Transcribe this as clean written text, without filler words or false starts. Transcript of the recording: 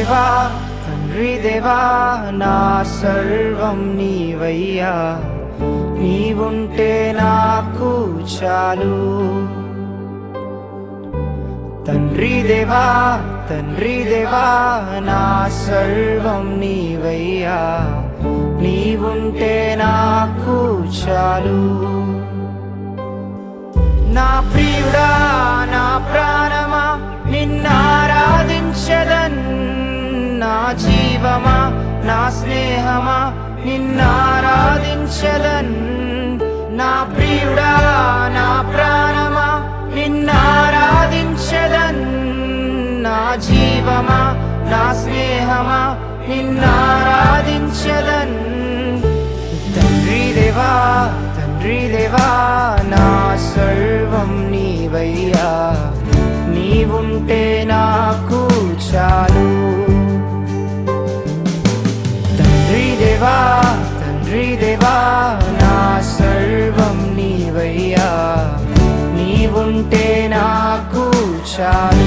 దేవా తండ్రి దేవా నా సర్వం నీవయ్యా, నీవుంటే నాకు చాలు. తండ్రి దేవా నా సర్వం నీవయ్యా, నీవుంటే నాకు చాలు. నా ప్రియుడా నా ప్రాణమా నిన్నారాధించెదన్, నా జీవమా నా స్నేహమా నిన్నారాధించెదన్. నా ప్రియుడా నా ప్రాణమా నిన్నారాధించెదన్, నా జీవమా నా స్నేహమా నిన్నారాధించెదన్. తండ్రి దేవా నా సర్వం నీవయ్యా, నీవుంటే నాకు చాలు. తండ్రి దేవా నా సర్వం నీవయ్యా, నీవుంటే నాకు చాలు.